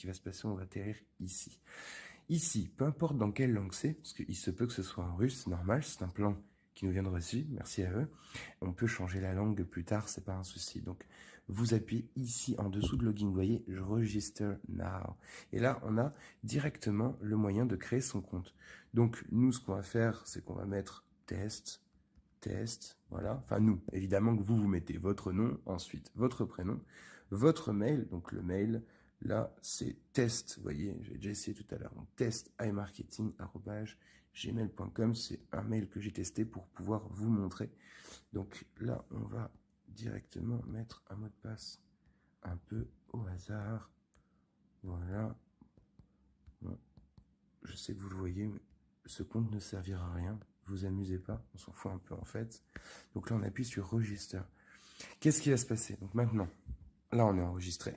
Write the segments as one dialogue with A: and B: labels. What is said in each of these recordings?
A: qui va se passer? On va atterrir ici. Ici, peu importe dans quelle langue c'est, parce qu'il se peut que ce soit en russe, normal, c'est un plan qui nous vient de Russie, merci à eux. On peut changer la langue plus tard, c'est pas un souci. Donc, vous appuyez ici en dessous de login, vous voyez, je register now. Et là, on a directement le moyen de créer son compte. Donc, nous, ce qu'on va faire, c'est qu'on va mettre test, voilà. Enfin, nous, évidemment que vous mettez votre nom, ensuite votre prénom, votre mail, donc le mail, là, c'est test, vous voyez, j'ai déjà essayé tout à l'heure, donc test@imarketing@gmail.com, c'est un mail que j'ai testé pour pouvoir vous montrer. Donc là, on va directement mettre un mot de passe un peu au hasard, voilà. Bon, je sais que vous le voyez, mais ce compte ne servira à rien, vous amusez pas, on s'en fout un peu en fait. Donc là, on appuie sur Register. Qu'est-ce qui va se passer? Donc maintenant, là, on est enregistré.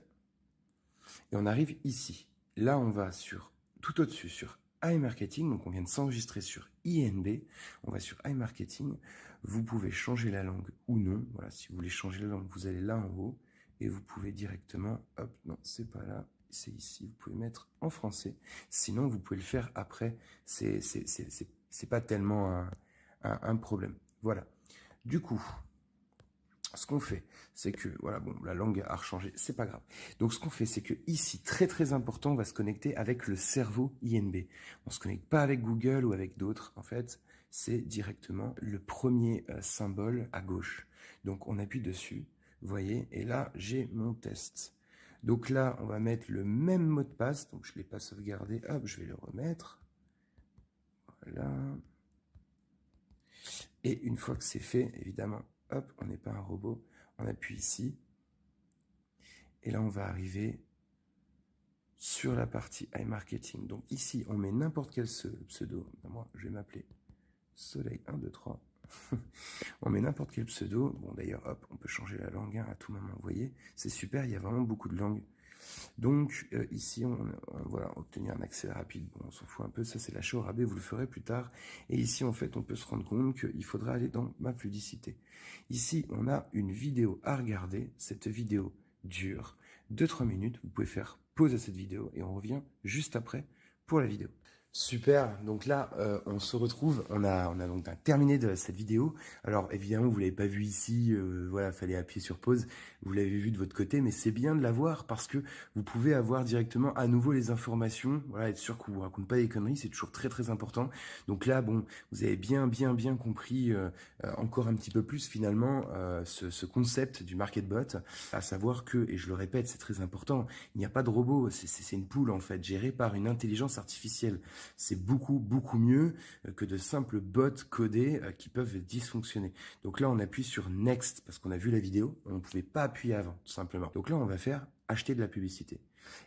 A: Et on arrive ici. Là, on va sur tout au-dessus, sur iMarketing. Donc, on vient de s'enregistrer sur INB. On va sur iMarketing. Vous pouvez changer la langue ou non. Voilà, si vous voulez changer la langue, vous allez là en haut. Et vous pouvez directement, hop, non, c'est pas là, c'est ici. Vous pouvez mettre en français. Sinon, vous pouvez le faire après. C'est pas tellement un problème. Voilà. Du coup, ce qu'on fait, c'est que, voilà, bon, la langue a rechangé, c'est pas grave. Donc, ce qu'on fait, c'est que ici, très très important, on va se connecter avec le cerveau INB. On se connecte pas avec Google ou avec d'autres. En fait, c'est directement le premier symbole à gauche. Donc, on appuie dessus, vous voyez, et là, j'ai mon test. Donc là, on va mettre le même mot de passe. Donc, je l'ai pas sauvegardé. Hop, je vais le remettre. Voilà. Et une fois que c'est fait, évidemment, hop, on n'est pas un robot, on appuie ici. Et là, on va arriver sur la partie iMarketing. Donc ici, on met n'importe quel pseudo. Moi, je vais m'appeler Soleil 1, 2, 3. On met n'importe quel pseudo. Bon, d'ailleurs, hop, on peut changer la langue à tout moment. Vous voyez, c'est super, il y a vraiment beaucoup de langues. Donc ici, voilà, obtenir un accès rapide. Bon, on s'en fout un peu, ça c'est l'achat au rabais, vous le ferez plus tard. Et ici, en fait, on peut se rendre compte qu'il faudra aller dans ma publicité. Ici, on a une vidéo à regarder. Cette vidéo dure 2-3 minutes. Vous pouvez faire pause à cette vidéo et on revient juste après pour la vidéo. Super, donc là on se retrouve, on a donc terminé de cette vidéo. Alors évidemment vous l'avez pas vu ici, voilà, fallait appuyer sur pause, vous l'avez vu de votre côté, mais c'est bien de l'avoir parce que vous pouvez avoir directement à nouveau les informations, voilà, être sûr qu'on vous raconte pas des conneries, c'est toujours très très important. Donc là bon, vous avez bien compris encore un petit peu plus finalement ce concept du market bot, à savoir que, et je le répète, c'est très important, il n'y a pas de robot, c'est une poule en fait, gérée par une intelligence artificielle. C'est beaucoup mieux que de simples bots codés qui peuvent dysfonctionner. Donc là, on appuie sur Next parce qu'on a vu la vidéo, on ne pouvait pas appuyer avant, tout simplement. Donc là, on va faire acheter de la publicité.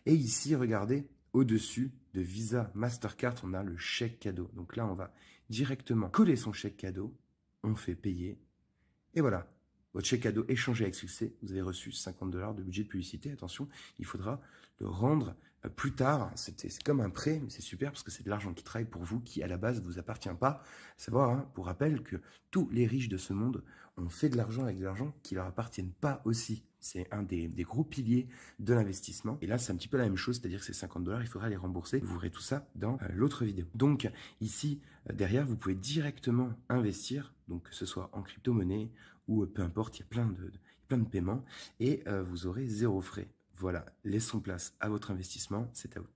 A: Et ici, regardez, au-dessus de Visa Mastercard, on a le chèque cadeau. Donc là, on va directement coller son chèque cadeau, on fait payer, et voilà. Votre chèque cadeau échangé avec succès, vous avez reçu 50 $ de budget de publicité. Attention, il faudra le rendre plus tard. C'est comme un prêt, mais c'est super parce que c'est de l'argent qui travaille pour vous, qui à la base ne vous appartient pas. Savoir, hein, pour rappel, que tous les riches de ce monde ont fait de l'argent avec de l'argent qui leur appartiennent pas aussi. C'est un des gros piliers de l'investissement. Et là, c'est un petit peu la même chose, c'est-à-dire que ces 50 $, il faudra les rembourser. Vous verrez tout ça dans l'autre vidéo. Donc, ici, derrière, vous pouvez directement investir, donc que ce soit en crypto-monnaie ou peu importe, il y a plein de paiements et vous aurez 0 frais. Voilà, laissons place à votre investissement, c'est à vous.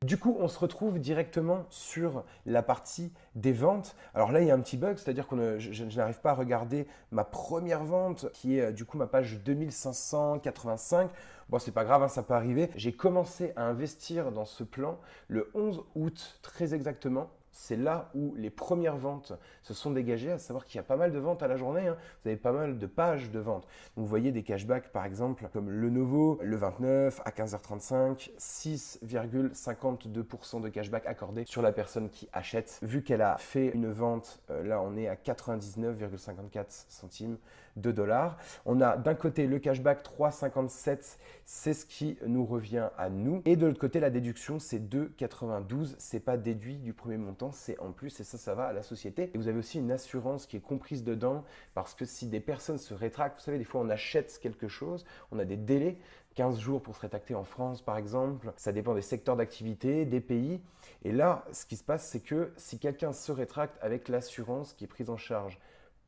B: Du coup, on se retrouve directement sur la partie des ventes. Alors là, il y a un petit bug, c'est-à-dire que je n'arrive pas à regarder ma première vente, qui est du coup ma page 2585. Bon, c'est pas grave, hein, ça peut arriver. J'ai commencé à investir dans ce plan le 11 août, très exactement. C'est là où les premières ventes se sont dégagées, à savoir qu'il y a pas mal de ventes à la journée, hein. Vous avez pas mal de pages de ventes. Donc, vous voyez des cashbacks par exemple comme le Novo, le 29 à 15h35, 6,52% de cashback accordé sur la personne qui achète. Vu qu'elle a fait une vente, là on est à 99,54 centimes de dollars. On a d'un côté le cashback 3,57, c'est ce qui nous revient à nous. Et de l'autre côté, la déduction, c'est 2,92. C'est pas déduit du premier montant, c'est en plus et ça va à la société. Et vous avez aussi une assurance qui est comprise dedans parce que si des personnes se rétractent, vous savez, des fois on achète quelque chose, on a des délais 15 jours pour se rétracter en France, par exemple. Ça dépend des secteurs d'activité, des pays. Et là, ce qui se passe, c'est que si quelqu'un se rétracte avec l'assurance qui est prise en charge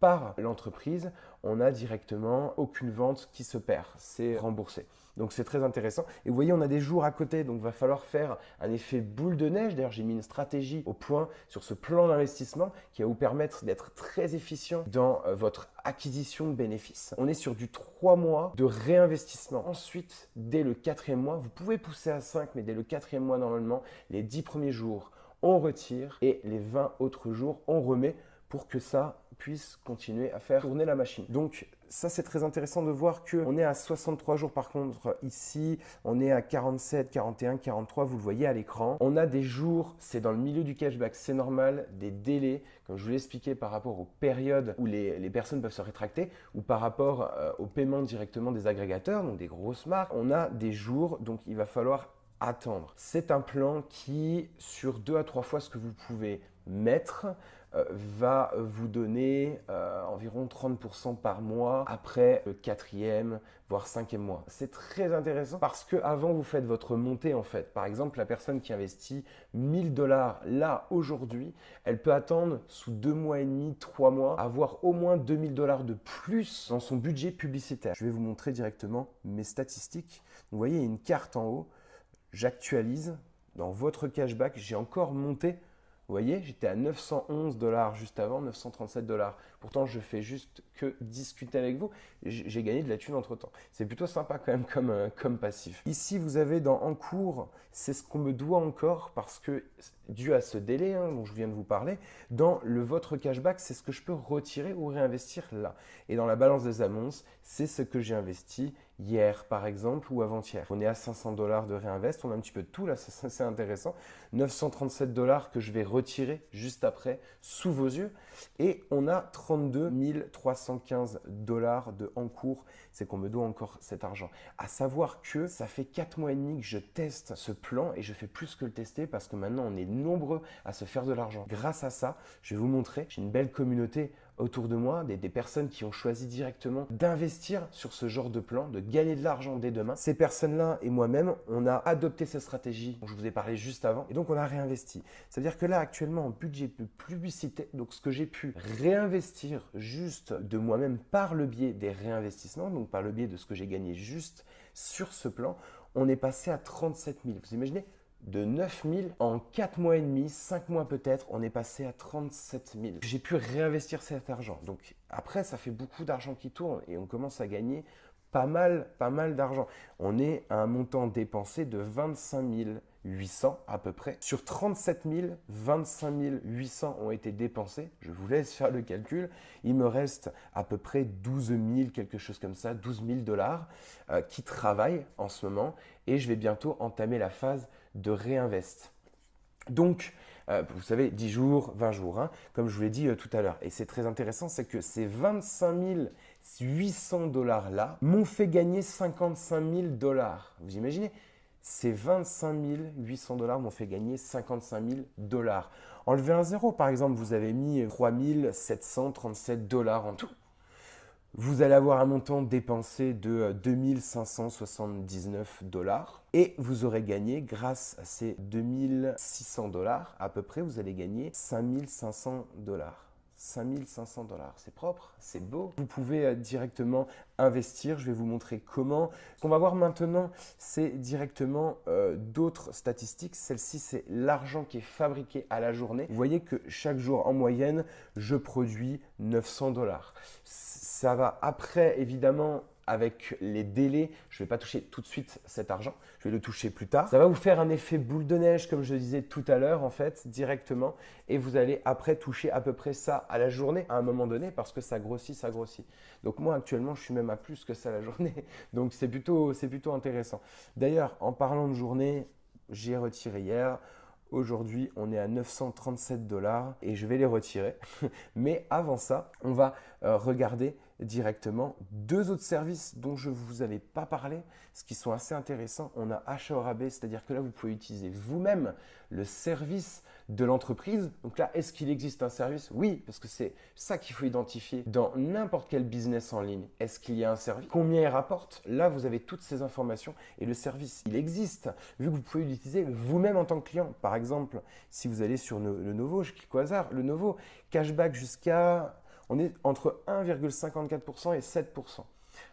B: par l'entreprise, on n'a directement aucune vente qui se perd. C'est remboursé. Donc c'est très intéressant. Et vous voyez, on a des jours à côté, donc il va falloir faire un effet boule de neige. D'ailleurs, j'ai mis une stratégie au point sur ce plan d'investissement qui va vous permettre d'être très efficient dans votre acquisition de bénéfices. On est sur du 3 mois de réinvestissement. Ensuite, dès le 4e mois, vous pouvez pousser à 5, mais dès le 4e mois, normalement, les 10 premiers jours, on retire et les 20 autres jours, on remet pour que ça puisse continuer à faire tourner la machine. Donc ça, c'est très intéressant de voir qu'on est à 63 jours. Par contre, ici, on est à 47, 41, 43, vous le voyez à l'écran. On a des jours, c'est dans le milieu du cashback, c'est normal, des délais, comme je vous l'ai expliqué, par rapport aux périodes où les personnes peuvent se rétracter ou par rapport au paiement directement des agrégateurs, donc des grosses marques. On a des jours, donc il va falloir attendre. C'est un plan qui, sur 2 à 3 fois ce que vous pouvez mettre, va vous donner environ 30% par mois après le 4e, voire 5e mois. C'est très intéressant parce que avant vous faites votre montée en fait. Par exemple, la personne qui investit 1000 dollars là aujourd'hui, elle peut attendre sous 2 mois et demi, 3 mois, avoir au moins 2000 dollars de plus dans son budget publicitaire. Je vais vous montrer directement mes statistiques. Vous voyez, il y a une carte en haut. J'actualise. Dans votre cashback, j'ai encore monté. Vous voyez, j'étais à 911 dollars juste avant, 937 dollars. Pourtant, je fais juste que discuter avec vous. J'ai gagné de la thune entre temps. C'est plutôt sympa quand même comme passif. Ici, vous avez dans en cours, c'est ce qu'on me doit encore parce que dû à ce délai dont je viens de vous parler, dans votre cashback, c'est ce que je peux retirer ou réinvestir là. Et dans la balance des annonces, c'est ce que j'ai investi hier par exemple ou avant-hier. On est à 500 dollars de réinvest, on a un petit peu de tout là, c'est intéressant. 937 dollars que je vais retirer juste après sous vos yeux et on a 32 315 dollars de en cours. C'est qu'on me doit encore cet argent. À savoir que ça fait 4 mois et demi que je teste ce plan et je fais plus que le tester parce que maintenant on est nombreux à se faire de l'argent. Grâce à ça, je vais vous montrer, j'ai une belle communauté autour de moi, des personnes qui ont choisi directement d'investir sur ce genre de plan, de gagner de l'argent dès demain. Ces personnes-là et moi-même, on a adopté cette stratégie dont je vous ai parlé juste avant et donc on a réinvesti. C'est-à-dire que là, actuellement, en budget de publicité, donc ce que j'ai pu réinvestir juste de moi-même par le biais des réinvestissements, donc par le biais de ce que j'ai gagné juste sur ce plan, on est passé à 37 000. Vous imaginez ? De 9 000 en 4 mois et demi, 5 mois peut-être, on est passé à 37 000. J'ai pu réinvestir cet argent. Donc après, ça fait beaucoup d'argent qui tourne et on commence à gagner pas mal d'argent. On est à un montant dépensé de 25 800 à peu près. Sur 37 000, 25 800 ont été dépensés. Je vous laisse faire le calcul. Il me reste à peu près 12 000, quelque chose comme ça, 12 000 dollars qui travaillent en ce moment et je vais bientôt entamer la phase de réinvest. Donc, vous savez, 10 jours, 20 jours, comme je vous l'ai dit tout à l'heure. Et c'est très intéressant, c'est que ces 25 800 dollars-là m'ont fait gagner 55 000 dollars. Vous imaginez ? Ces 25 800 dollars m'ont fait gagner 55 000 dollars. Enlevez un zéro, par exemple, vous avez mis 3 737 dollars en tout. Vous allez avoir un montant dépensé de 2 579 dollars et vous aurez gagné, grâce à ces 2 600 dollars à peu près, vous allez gagner 5 500 dollars. 5 500 dollars, c'est propre, c'est beau. Vous pouvez directement investir, je vais vous montrer comment. Ce qu'on va voir maintenant, c'est directement d'autres statistiques. Celle-ci, c'est l'argent qui est fabriqué à la journée. Vous voyez que chaque jour, en moyenne, je produis 900 dollars. Ça va après, évidemment, avec les délais, je ne vais pas toucher tout de suite cet argent, je vais le toucher plus tard. Ça va vous faire un effet boule de neige, comme je le disais tout à l'heure, en fait, directement. Et vous allez après toucher à peu près ça à la journée, à un moment donné, parce que ça grossit, ça grossit. Donc moi, actuellement, je suis même à plus que ça la journée. Donc c'est plutôt intéressant. D'ailleurs, en parlant de journée, j'ai retiré hier. Aujourd'hui, on est à 937 dollars et je vais les retirer. Mais avant ça, on va regarder directement 2 autres services dont je ne vous avais pas parlé, ce qui sont assez intéressants. On a achat au rabais, c'est-à-dire que là, vous pouvez utiliser vous-même le service de l'entreprise. Donc là, est-ce qu'il existe un service? Oui, parce que c'est ça qu'il faut identifier dans n'importe quel business en ligne. Est-ce qu'il y a un service? Combien il rapporte? Là, vous avez toutes ces informations et le service, il existe, vu que vous pouvez l'utiliser vous-même en tant que client. Par exemple, si vous allez sur le Novo, je clique au hasard, le Novo, cashback jusqu'à... On est entre 1,54% et 7%.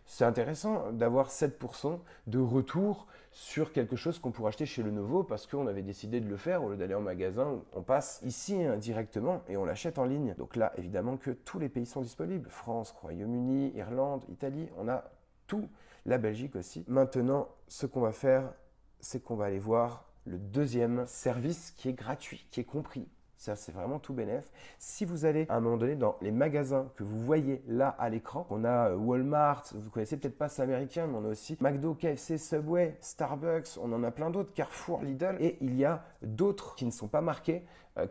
B: C'est intéressant d'avoir 7% de retour sur quelque chose qu'on pourrait acheter chez Lenovo parce qu'on avait décidé de le faire au lieu d'aller en magasin. On passe ici directement et on l'achète en ligne. Donc là, évidemment que tous les pays sont disponibles. France, Royaume-Uni, Irlande, Italie, on a tout. La Belgique aussi. Maintenant, ce qu'on va faire, c'est qu'on va aller voir le deuxième service qui est gratuit, qui est compris. Ça, c'est vraiment tout bénef. Si vous allez à un moment donné dans les magasins que vous voyez là à l'écran, on a Walmart, vous connaissez peut-être pas, c'est américain, mais on a aussi McDo, KFC, Subway, Starbucks, on en a plein d'autres, Carrefour, Lidl, et il y a d'autres qui ne sont pas marqués,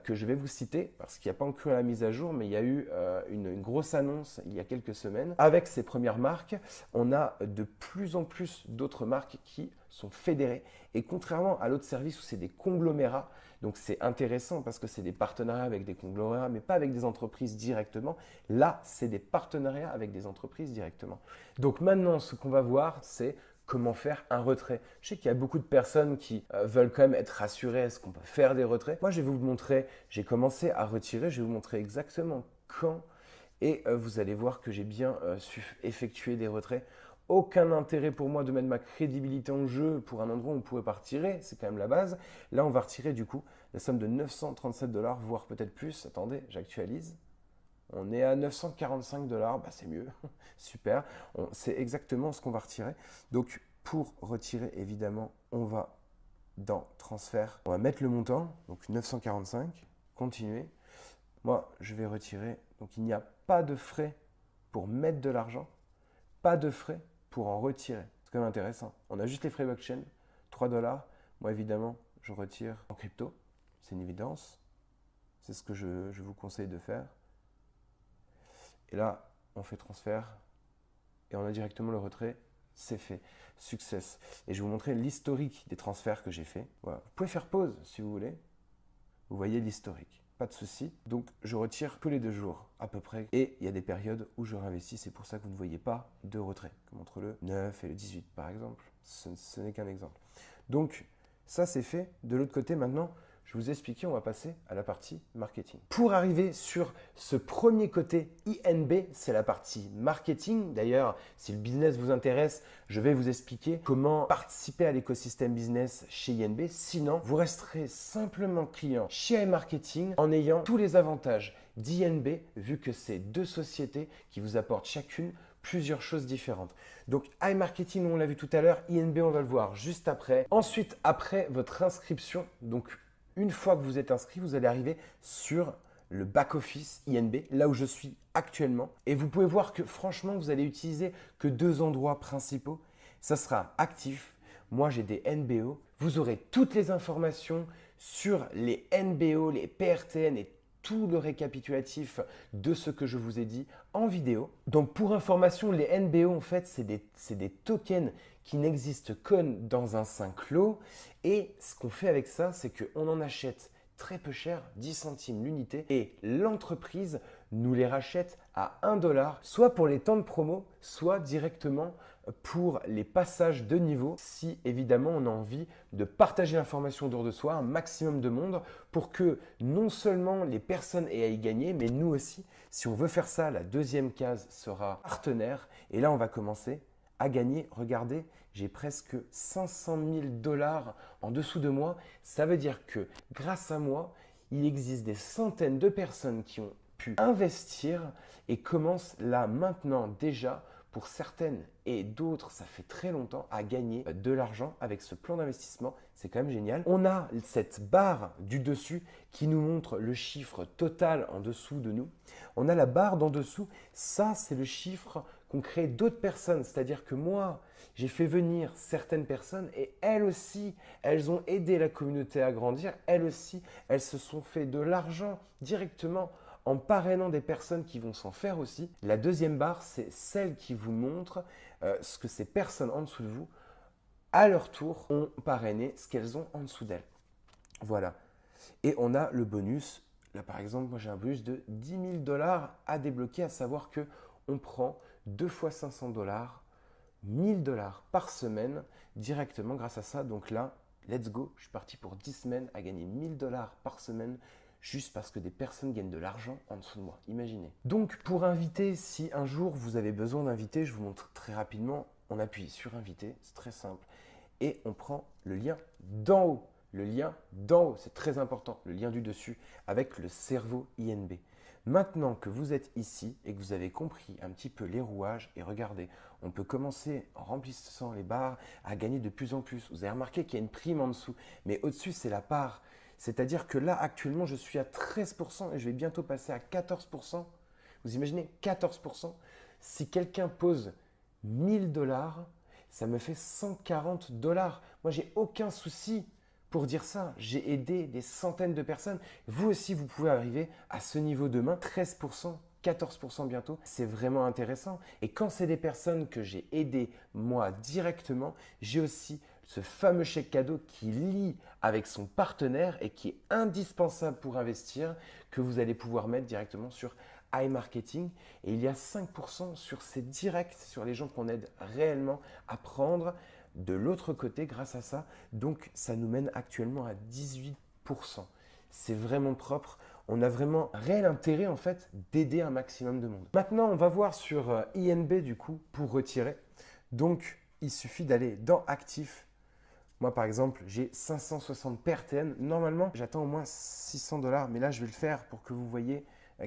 B: que je vais vous citer, parce qu'il n'y a pas encore la mise à jour, mais il y a eu une grosse annonce il y a quelques semaines. Avec ces premières marques, on a de plus en plus d'autres marques qui sont fédérées. Et contrairement à l'autre service où c'est des conglomérats, donc c'est intéressant parce que c'est des partenariats avec des conglomérats, mais pas avec des entreprises directement. Là, c'est des partenariats avec des entreprises directement. Donc maintenant, ce qu'on va voir, c'est comment faire un retrait. Je sais qu'il y a beaucoup de personnes qui veulent quand même être rassurées. Est-ce qu'on peut faire des retraits? Moi, je vais vous montrer, j'ai commencé à retirer, je vais vous montrer exactement quand. Et vous allez voir que j'ai bien su effectuer des retraits. Aucun intérêt pour moi de mettre ma crédibilité en jeu pour un endroit où on ne pourrait pas retirer, c'est quand même la base. Là, on va retirer du coup la somme de 937 $, voire peut-être plus. Attendez, j'actualise. On est à 945 $, bah c'est mieux, super. C'est exactement ce qu'on va retirer. Donc, pour retirer, évidemment, on va dans transfert. On va mettre le montant, donc 945, continuer. Moi, je vais retirer. Donc, il n'y a pas de frais pour mettre de l'argent, pas de frais pour en retirer. C'est quand même intéressant. On a juste les frais blockchain, 3 $. Moi, évidemment, je retire en crypto. C'est une évidence. C'est ce que je vous conseille de faire. Et là, on fait transfert et on a directement le retrait. C'est fait. Success. Et je vais vous montrer l'historique des transferts que j'ai fait. Voilà. Vous pouvez faire pause si vous voulez. Vous voyez l'historique. Pas de souci. Donc, je retire tous les 2 jours à peu près. Et il y a des périodes où je réinvestis. C'est pour ça que vous ne voyez pas de retrait. Comme entre le 9 et le 18 par exemple. Ce n'est qu'un exemple. Donc, ça c'est fait. De l'autre côté, maintenant, je vous ai expliqué, on va passer à la partie marketing. Pour arriver sur ce premier côté INB, c'est la partie marketing. D'ailleurs, si le business vous intéresse, je vais vous expliquer comment participer à l'écosystème business chez INB. Sinon, vous resterez simplement client chez iMarketing en ayant tous les avantages d'INB, vu que c'est 2 sociétés qui vous apportent chacune plusieurs choses différentes. Donc iMarketing, on l'a vu tout à l'heure, INB, on va le voir juste après. Ensuite, après votre inscription, donc une fois que vous êtes inscrit, vous allez arriver sur le back-office INB, là où je suis actuellement. Et vous pouvez voir que franchement, vous allez utiliser que 2 endroits principaux. Ça sera actif. Moi, j'ai des NBO. Vous aurez toutes les informations sur les NBO, les PRTN et tout le récapitulatif de ce que je vous ai dit en vidéo. Donc pour information, les NBO en fait c'est des tokens qui n'existent que dans un sein clos et ce qu'on fait avec ça c'est qu'on en achète très peu cher, 10 centimes l'unité et l'entreprise nous les rachète à 1 $, soit pour les temps de promo, soit directement pour les passages de niveau, si évidemment on a envie de partager l'information autour de soi, un maximum de monde, pour que non seulement les personnes aient à y gagner, mais nous aussi, si on veut faire ça, la deuxième case sera partenaire. Et là, on va commencer à gagner. Regardez, j'ai presque 500 000 $ en dessous de moi. Ça veut dire que grâce à moi, il existe des centaines de personnes qui ont pu investir et commencent là maintenant déjà pour certaines et d'autres, ça fait très longtemps, à gagner de l'argent avec ce plan d'investissement. C'est quand même génial. On a cette barre du dessus qui nous montre le chiffre total en dessous de nous. On a la barre d'en dessous. Ça, c'est le chiffre qu'ont créé d'autres personnes. C'est-à-dire que moi, j'ai fait venir certaines personnes et elles aussi, elles ont aidé la communauté à grandir. Elles aussi, elles se sont fait de l'argent directement en parrainant des personnes qui vont s'en faire aussi. La deuxième barre, c'est celle qui vous montre ce que ces personnes en dessous de vous, à leur tour, ont parrainé ce qu'elles ont en dessous d'elles. Voilà. Et on a le bonus. Là, par exemple, moi, j'ai un bonus de 10 000 $ à débloquer, à savoir que on prend 2 fois 500 $, 1 000 $ par semaine directement grâce à ça. Donc là, let's go. Je suis parti pour 10 semaines à gagner 1 000 $ par semaine juste parce que des personnes gagnent de l'argent en dessous de moi. Imaginez. Donc, pour inviter, si un jour vous avez besoin d'inviter, je vous montre très rapidement. On appuie sur inviter, c'est très simple. Et on prend le lien d'en haut. Le lien d'en haut, c'est très important, le lien du dessus avec le cerveau INB. Maintenant que vous êtes ici et que vous avez compris un petit peu les rouages, et regardez, on peut commencer en remplissant les barres à gagner de plus en plus. Vous avez remarqué qu'il y a une prime en dessous, mais au-dessus, c'est la part. C'est-à-dire que là, actuellement, je suis à 13% et je vais bientôt passer à 14%. Vous imaginez 14%? Si quelqu'un pose 1 000 $, ça me fait 140 $. Moi, j'ai aucun souci pour dire ça. J'ai aidé des centaines de personnes. Vous aussi, vous pouvez arriver à ce niveau demain. 13%, 14% bientôt. C'est vraiment intéressant. Et quand c'est des personnes que j'ai aidées moi directement, j'ai aussi ce fameux chèque cadeau qui lie avec son partenaire et qui est indispensable pour investir, que vous allez pouvoir mettre directement sur iMarketing. Et il y a 5% sur ces directs, sur les gens qu'on aide réellement à prendre de l'autre côté grâce à ça. Donc, ça nous mène actuellement à 18%. C'est vraiment propre. On a vraiment un réel intérêt en fait d'aider un maximum de monde. Maintenant, on va voir sur INB du coup pour retirer. Donc, il suffit d'aller dans Actif. Moi, par exemple, j'ai 560 PRTN. Normalement, j'attends au moins 600 $, mais là, je vais le faire pour que vous voyez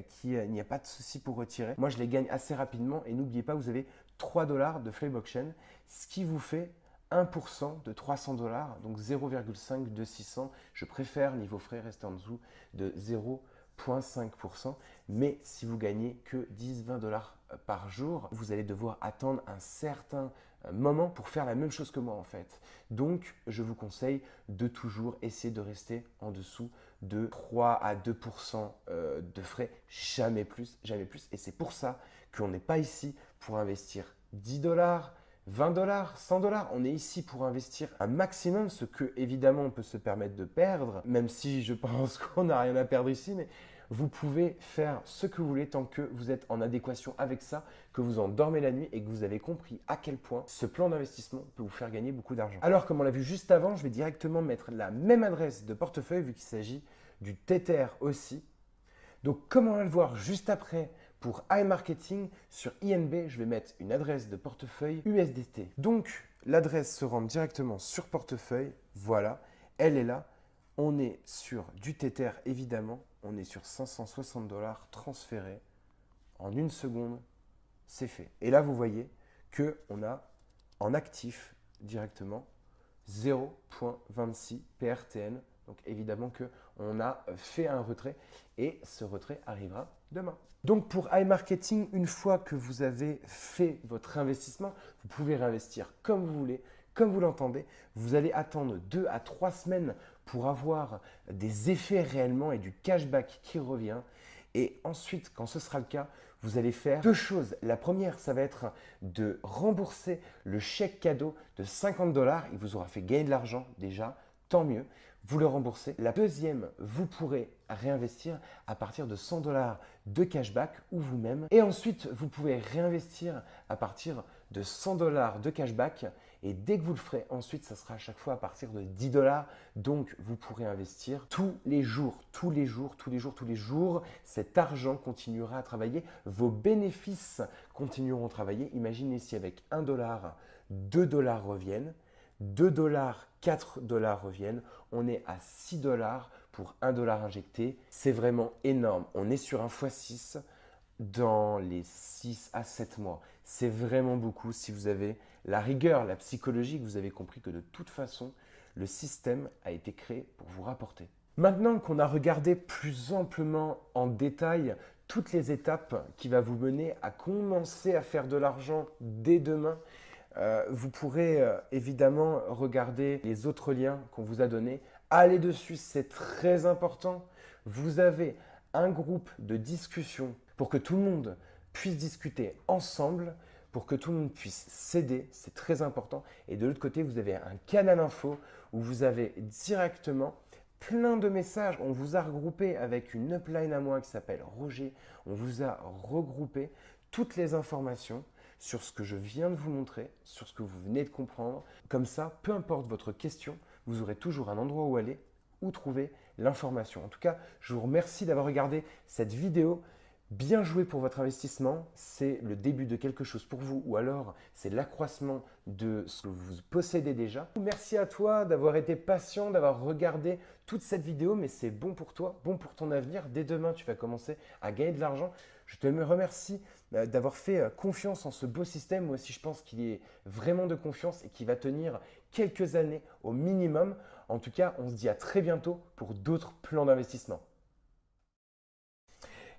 B: qu'il n'y a pas de souci pour retirer. Moi, je les gagne assez rapidement et n'oubliez pas, vous avez 3 $ de Flyboxchain, ce qui vous fait 1% de 300 $, donc 0,5 de 600. Je préfère, niveau frais, rester en dessous de 0,5%. Mais si vous gagnez que 10-20 $ par jour, vous allez devoir attendre un certain moment pour faire la même chose que moi en fait. Donc, je vous conseille de toujours essayer de rester en dessous de 3 à 2% de frais, jamais plus, jamais plus. Et c'est pour ça qu'on n'est pas ici pour investir 10 $, 20 $, 100 $. On est ici pour investir un maximum, ce que évidemment on peut se permettre de perdre, même si je pense qu'on n'a rien à perdre ici, mais vous pouvez faire ce que vous voulez tant que vous êtes en adéquation avec ça, que vous en dormez la nuit et que vous avez compris à quel point ce plan d'investissement peut vous faire gagner beaucoup d'argent. Alors, comme on l'a vu juste avant, je vais directement mettre la même adresse de portefeuille vu qu'il s'agit du Tether aussi. Donc, comme on va le voir juste après pour iMarketing, sur INB, je vais mettre une adresse de portefeuille USDT. Donc, l'adresse se rend directement sur portefeuille. Voilà, elle est là. On est sur du Tether, évidemment. On est sur 560 $ transférés. En une seconde, c'est fait. Et là, vous voyez qu'on a en actif directement 0,26 PRTN. Donc évidemment qu'on a fait un retrait et ce retrait arrivera demain. Donc pour iMarketing, une fois que vous avez fait votre investissement, vous pouvez réinvestir comme vous voulez, comme vous l'entendez. Vous allez attendre 2 à 3 semaines pour avoir des effets réellement et du cashback qui revient. Et ensuite, quand ce sera le cas, vous allez faire 2 choses. La première, ça va être de rembourser le chèque cadeau de 50 $. Il vous aura fait gagner de l'argent déjà, tant mieux. Vous le remboursez. La deuxième, vous pourrez réinvestir à partir de 100 $ de cashback ou vous-même. Et ensuite, vous pouvez réinvestir à partir de 100 $ de cashback. Et dès que vous le ferez, ensuite, ça sera à chaque fois à partir de 10 $. Donc, vous pourrez investir tous les jours, tous les jours, tous les jours, tous les jours. Cet argent continuera à travailler. Vos bénéfices continueront à travailler. Imaginez si avec 1 $, 2 $ reviennent. 2 $, 4 $ reviennent. On est à 6 $ pour 1 $ injecté. C'est vraiment énorme. On est sur un x6 dans les 6 à 7 mois. C'est vraiment beaucoup si vous avez la rigueur, la psychologie, que vous avez compris que de toute façon, le système a été créé pour vous rapporter. Maintenant qu'on a regardé plus amplement en détail toutes les étapes qui vont vous mener à commencer à faire de l'argent dès demain, vous pourrez évidemment regarder les autres liens qu'on vous a donnés. Allez dessus, c'est très important. Vous avez un groupe de discussion pour que tout le monde puisse discuter ensemble, pour que tout le monde puisse s'aider, c'est très important. Et de l'autre côté, vous avez un canal info où vous avez directement plein de messages. On vous a regroupé avec une upline à moi qui s'appelle Roger. On vous a regroupé toutes les informations sur ce que je viens de vous montrer, sur ce que vous venez de comprendre. Comme ça, peu importe votre question, vous aurez toujours un endroit où aller, où trouver l'information. En tout cas, je vous remercie d'avoir regardé cette vidéo. Bien joué pour votre investissement, c'est le début de quelque chose pour vous ou alors c'est l'accroissement de ce que vous possédez déjà. Merci à toi d'avoir été patient, d'avoir regardé toute cette vidéo, mais c'est bon pour toi, bon pour ton avenir. Dès demain, tu vas commencer à gagner de l'argent. Je te remercie d'avoir fait confiance en ce beau système. Moi aussi, je pense qu'il est vraiment de confiance et qu'il va tenir quelques années au minimum. En tout cas, on se dit à très bientôt pour d'autres plans d'investissement.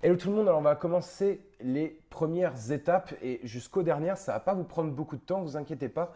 B: Hello tout le monde, alors on va commencer les premières étapes et jusqu'aux dernières, ça ne va pas vous prendre beaucoup de temps, vous inquiétez pas.